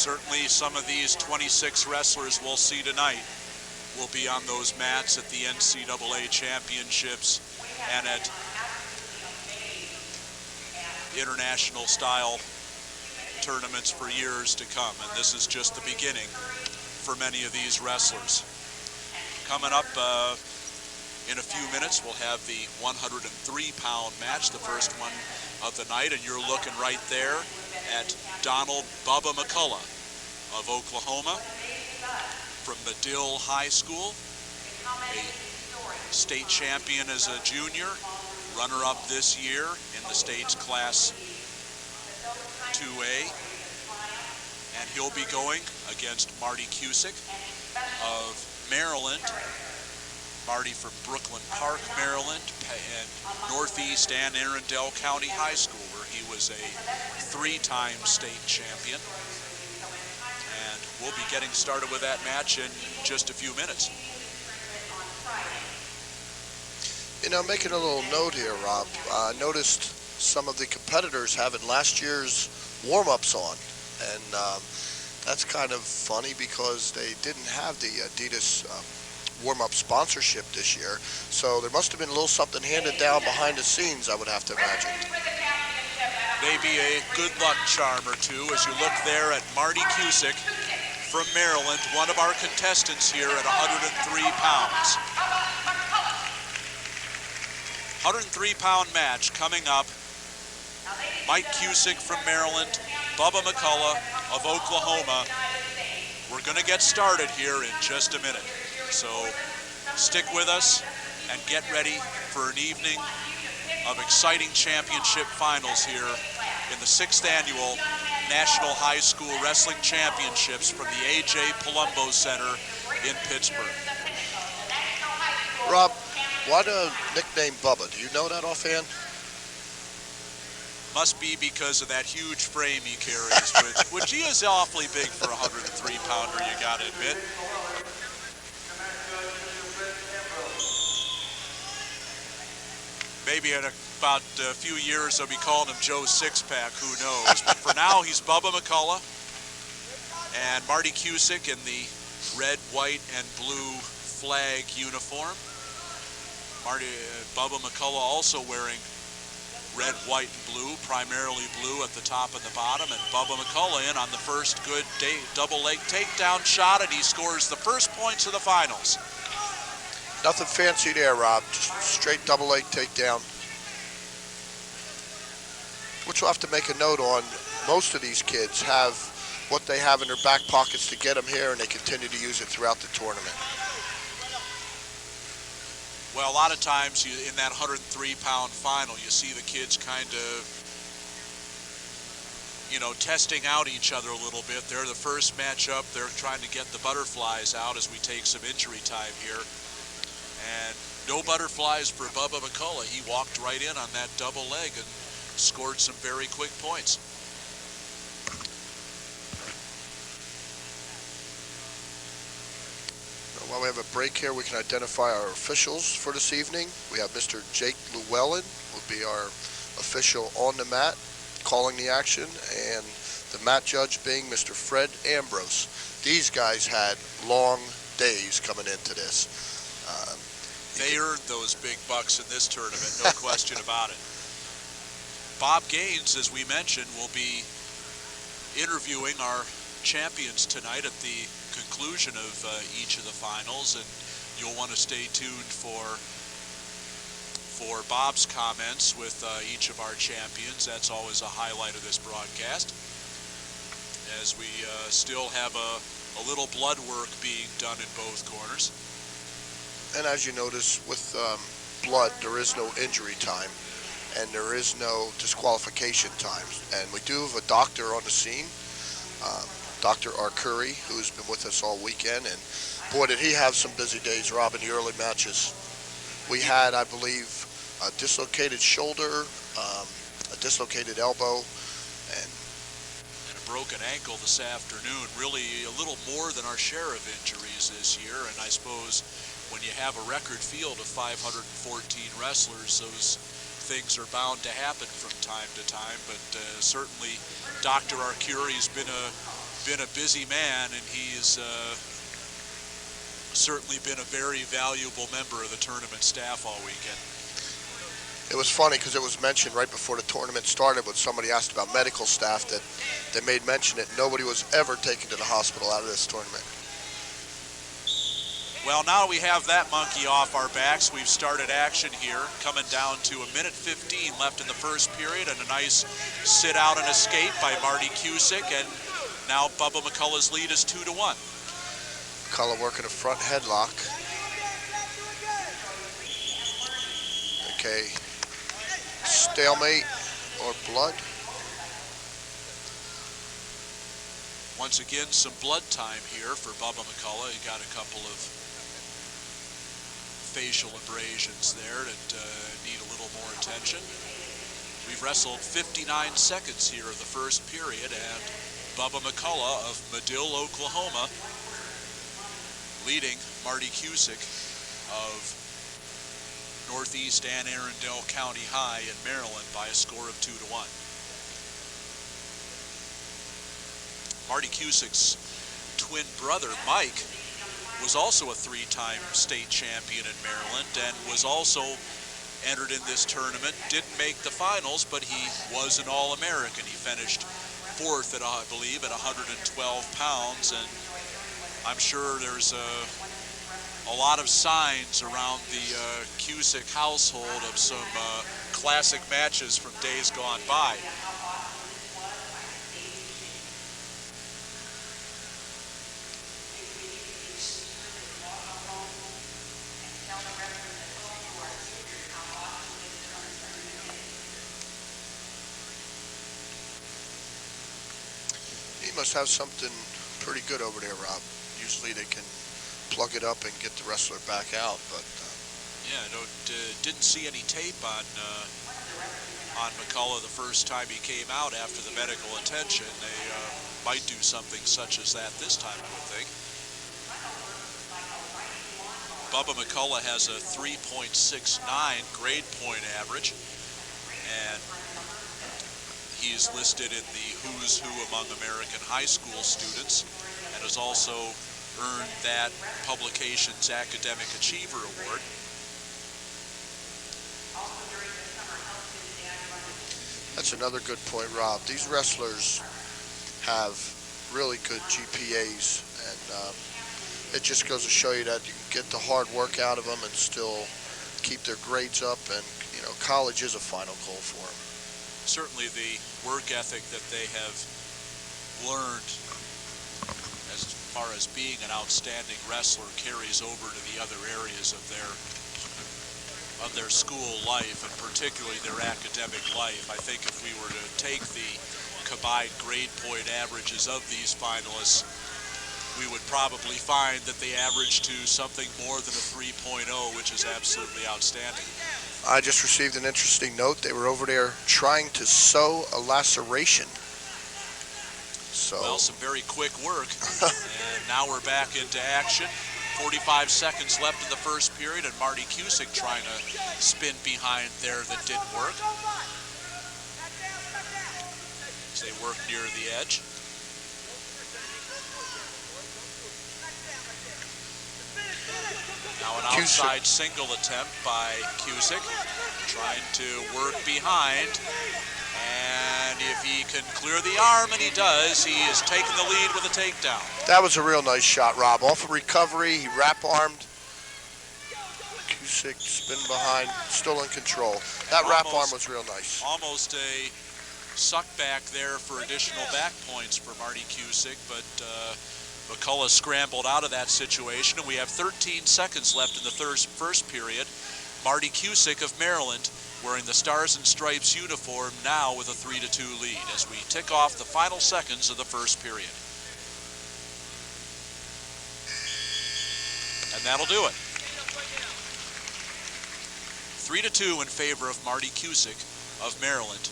Certainly some of these 26 wrestlers we'll see tonight will be on those mats at the NCAA championships and at international style tournaments for years to come. And this is just the beginning for many of these wrestlers. Coming up in a few minutes, we'll have the 103-pound match, the first one of the night, and you're looking right there at Donald Bubba McCullough of Oklahoma from Medill High School, a state champion as a junior, runner-up this year in the state's Class 2A, and he'll be going against Marty Kusick of Maryland. Marty from Brooklyn Park, Maryland, and Northeast Anne Arundel County High School, where he was a 3-time state champion. And we'll be getting started with that match in just a few minutes. You know, making a little note here, Rob, I noticed some of the competitors having last year's warm-ups on, and that's kind of funny because they didn't have the Adidas warm-up sponsorship this year, so there must have been a little something handed down behind the scenes, I would have to imagine. Maybe a good luck charm or two as you look there at Marty Kusick from Maryland, one of our contestants here at 103 pounds. 103-pound match coming up. Mike Kusick from Maryland, Bubba McCullough of Oklahoma. We're going to get started here in just a minute. So stick with us and get ready for an evening of exciting championship finals here in the 6th annual National High School Wrestling Championships from the A.J. Palumbo Center in Pittsburgh. Rob, why the nickname Bubba? Do you know that offhand? Must be because of that huge frame he carries, which he is awfully big for a 103-pounder, you gotta admit. Maybe in about a few years they'll be calling him Joe Sixpack, who knows. But for now, he's Bubba McCullough and Marty Kusick in the red, white, and blue flag uniform. Bubba McCullough also wearing red, white, and blue, primarily blue at the top and the bottom, and Bubba McCullough in on the first good double leg takedown shot, and he scores the first points of the finals. Nothing fancy there, Rob. Just straight double leg takedown. Which we'll have to make a note on. Most of these kids have what they have in their back pockets to get them here, and they continue to use it throughout the tournament. Well, a lot of times in that 103-pound final, you see the kids kind of, you know, testing out each other a little bit. They're the first matchup. They're trying to get the butterflies out as we take some injury time here. And no butterflies for Bubba McCullough. He walked right in on that double leg and scored some very quick points. While we have a break here, we can identify our officials for this evening. We have Mr. Jake Llewellyn, will be our official on the mat, calling the action, and the mat judge being Mr. Fred Ambrose. These guys had long days coming into this. They earned those big bucks in this tournament, no question about it. Bob Gaines, as we mentioned, will be interviewing our champions tonight at the conclusion of each of the finals, and you'll want to stay tuned for Bob's comments with each of our champions. That's always a highlight of this broadcast, as we still have a little blood work being done in both corners. And as you notice, with blood, there is no injury time, and there is no disqualification time. And we do have a doctor on the scene, Dr. Arcuri, who's been with us all weekend, and boy, did he have some busy days, Rob, in the early matches. We had, I believe, a dislocated shoulder, a dislocated elbow, and a broken ankle this afternoon. Really a little more than our share of injuries this year, and I suppose when you have a record field of 514 wrestlers, those things are bound to happen from time to time. But certainly Dr. Arcuri's been a been a busy man, and he's certainly been a very valuable member of the tournament staff all weekend. It was funny because it was mentioned right before the tournament started when somebody asked about medical staff that they made mention that nobody was ever taken to the hospital out of this tournament. Well, now we have that monkey off our backs. We've started action here, coming down to a minute 15 left in the first period, and a nice sit out and escape by Marty Kusick, and now Bubba McCullough's lead is 2-1. McCullough working a front headlock. Okay, stalemate or blood. Once again, some blood time here for Bubba McCullough. He got a couple of facial abrasions there that need a little more attention. We've wrestled 59 seconds here of the first period, and Bubba McCullough of Medill, Oklahoma, leading Marty Kusick of Northeast Anne Arundel County High in Maryland by a score of 2-1. Marty Kusick's twin brother, Mike, was also a three-time state champion in Maryland and was also entered in this tournament. Didn't make the finals, but he was an All-American. He finished fourth at, I believe, at 112 pounds, and I'm sure there's a lot of signs around the Kusick household of some classic matches from days gone by. He must have something pretty good over there, Rob. Usually they can plug it up and get the wrestler back out, but yeah, didn't see any tape on McCullough the first time he came out after the medical attention. They might do something such as that this time, I would think. Bubba McCullough has a 3.69 grade point average, and he's listed in the who's who among American high school students, and has also earned that publication's Academic Achiever Award. that's another good point, Rob. These wrestlers have really good GPAs, and it just goes to show you that you can get the hard work out of them and still keep their grades up, and you know, college is a final goal for them. Certainly the work ethic that they have learned as far as being an outstanding wrestler carries over to the other areas of their school life, and particularly their academic life. I think if we were to take the combined grade point averages of these finalists, we would probably find that they average to something more than a 3.0, which is absolutely outstanding. I just received an interesting note. They were over there trying to sew a laceration. So, well, some very quick work. And now we're back into action. 45 seconds left in the first period, and Marty Kusick trying to spin behind there that didn't work. As they work near the edge. Now an outside single attempt by Kusick, trying to work behind, and if he can clear the arm, and he does, he is taking the lead with a takedown. that was a real nice shot, Rob. Off of recovery, he wrap-armed. Kusick spin behind, still in control. That wrap arm was real nice. Almost a suck back there for additional back points for Marty Kusick, but McCullough scrambled out of that situation, and we have 13 seconds left in the first period. Marty Kusick of Maryland, wearing the Stars and Stripes uniform, now with a 3-2 lead as we tick off the final seconds of the first period. And that'll do it. 3-2 in favor of Marty Kusick of Maryland.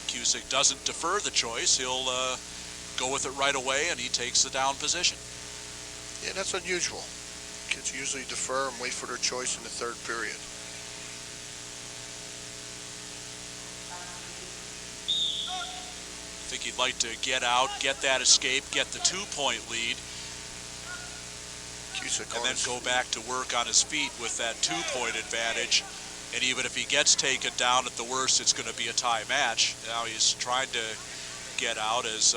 Kusick doesn't defer the choice. He'll go with it right away, and he takes the down position. Yeah, that's unusual. Kids usually defer and wait for their choice in the third period. he'd like to get out, get that escape, get the 2-point lead, Kusick and then go back to work on his feet with that 2-point advantage. And even if he gets taken down, at the worst, it's going to be a tie match. Now he's trying to get out as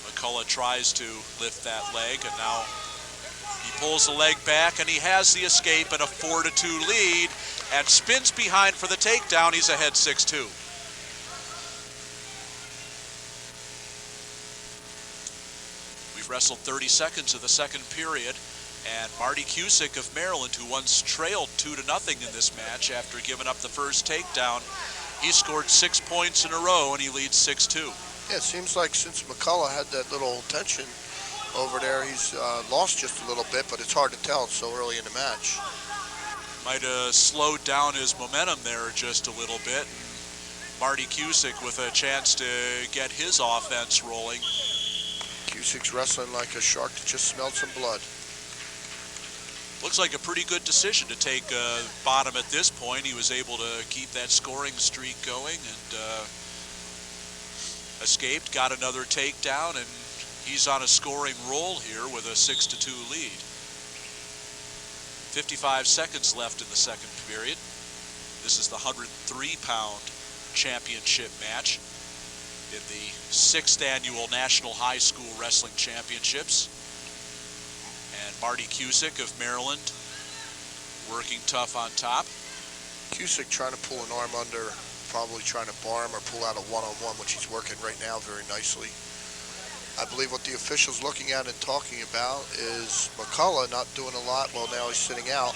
McCullough tries to lift that leg, and now he pulls the leg back, and he has the escape and a 4-2 lead, and spins behind for the takedown. He's ahead 6-2. We've wrestled 30 seconds of the second period, and Marty Kusick of Maryland, who once trailed 2-0 in this match after giving up the first takedown, he scored 6 points in a row, and he leads 6-2. Yeah, it seems like since McCullough had that little tension over there, he's lost just a little bit, but it's hard to tell. It's so early in the match. Might have slowed down his momentum there just a little bit. Marty Kusick with a chance to get his offense rolling. Kusick's wrestling like a shark that just smelled some blood. Looks like a pretty good decision to take bottom at this point. He was able to keep that scoring streak going and escaped, got another takedown, and he's on a scoring roll here with a 6-2 lead. 55 seconds left in the second period. This is the 103-pound championship match in the 6th annual National High School Wrestling Championships. And Marty Kusick of Maryland working tough on top. Kusick trying to pull an arm under, probably trying to bar him or pull out a one-on-one, which he's working right now very nicely. I believe what the official's looking at and talking about is McCullough not doing a lot. Well, now he's sitting out.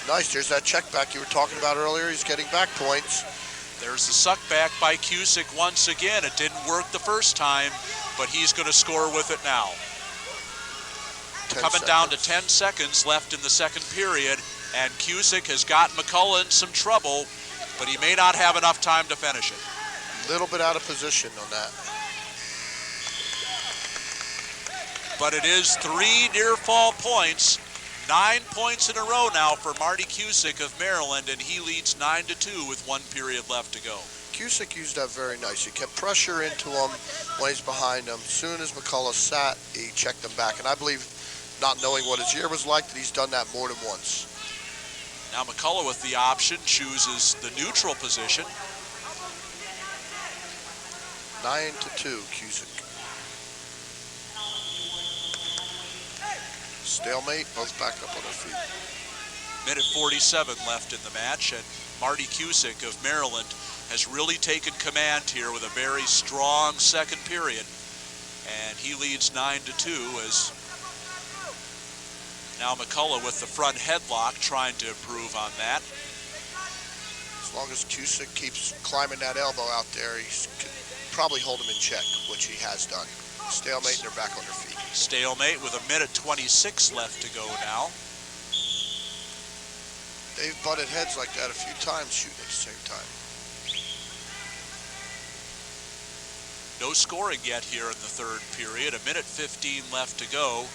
Nice, there's that check back you were talking about earlier. He's getting back points. There's the suck back by Kusick once again. It didn't work the first time, but he's going to score with it now. Coming down to 10 seconds left in the second period, and Kusick has got McCullough in some trouble, but he may not have enough time to finish it. A little bit out of position on that. But it is 3 near fall points, 9 points in a row now for Marty Kusick of Maryland, and he leads 9-2 with 1 period left to go. Kusick used that very nice. He kept pressure into him when he's behind him. As soon as McCullough sat, he checked him back. And I believe, not knowing what his year was like, that he's done that more than once. Now McCullough with the option chooses the neutral position. 9-2, Kusick. Stalemate, both back up on their feet. Minute 47 left in the match, and Marty Kusick of Maryland has really taken command here with a very strong second period. And he leads 9-2 as now McCullough with the front headlock trying to improve on that. As long as Kusick keeps climbing that elbow out there, he can probably hold him in check, which he has done. Stalemate, and they're back on their feet. Stalemate with a minute 26 left to go now. They've butted heads like that a few times, shooting at the same time. No scoring yet here in the third period. A minute 15 left to go.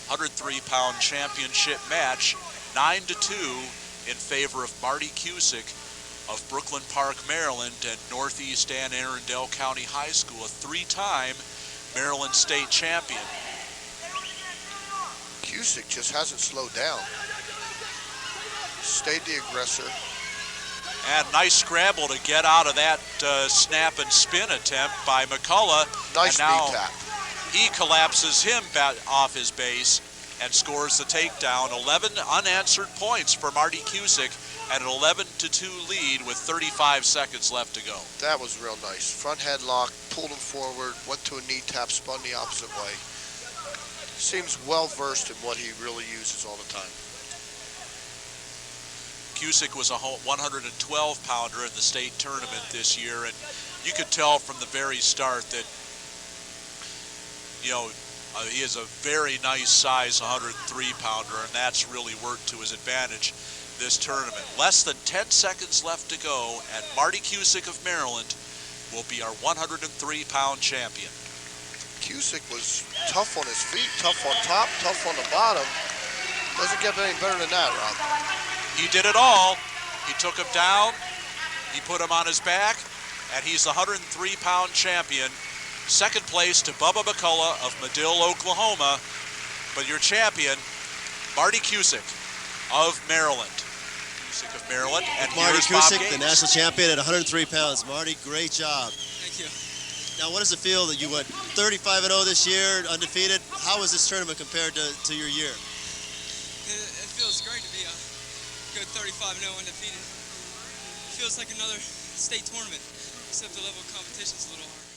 103-pound championship match. 9-2 in favor of Marty Kusick of Brooklyn Park, Maryland, and Northeast Anne Arundel County High School, a 3-time Maryland state champion. Kusick just hasn't slowed down. Stayed the aggressor. And nice scramble to get out of that snap and spin attempt by McCullough. Nice knee tap. He collapses him back off his base and scores the takedown. 11 unanswered points for Marty Kusick at an 11-2 lead with 35 seconds left to go. That was real nice. Front headlock, pulled him forward, went to a knee tap, spun the opposite way. Seems well versed in what he really uses all the time. Kusick was a 112-pounder in the state tournament this year, and you could tell from the very start that, you know, he is a very nice size 103-pounder, and that's really worked to his advantage this tournament. Less than 10 seconds left to go, and Marty Kusick of Maryland will be our 103-pound champion. Kusick was tough on his feet, tough on top, tough on the bottom. Doesn't get any better than that, Rob. He did it all. He took him down, he put him on his back, and he's the 103-pound champion. Second place to Bubba McCullough of Medill, Oklahoma. But your champion, Marty Kusick of Maryland. Kusick of Maryland. And Marty here's Bob Kusick, the Gates. national champion at 103 pounds. Marty, great job. Thank you. Now, what does it feel that you went 35-0 this year, undefeated? How was this tournament compared to your year? It feels great to be a good 35-0 undefeated. It feels like another state tournament, except the level of competition is a little hard.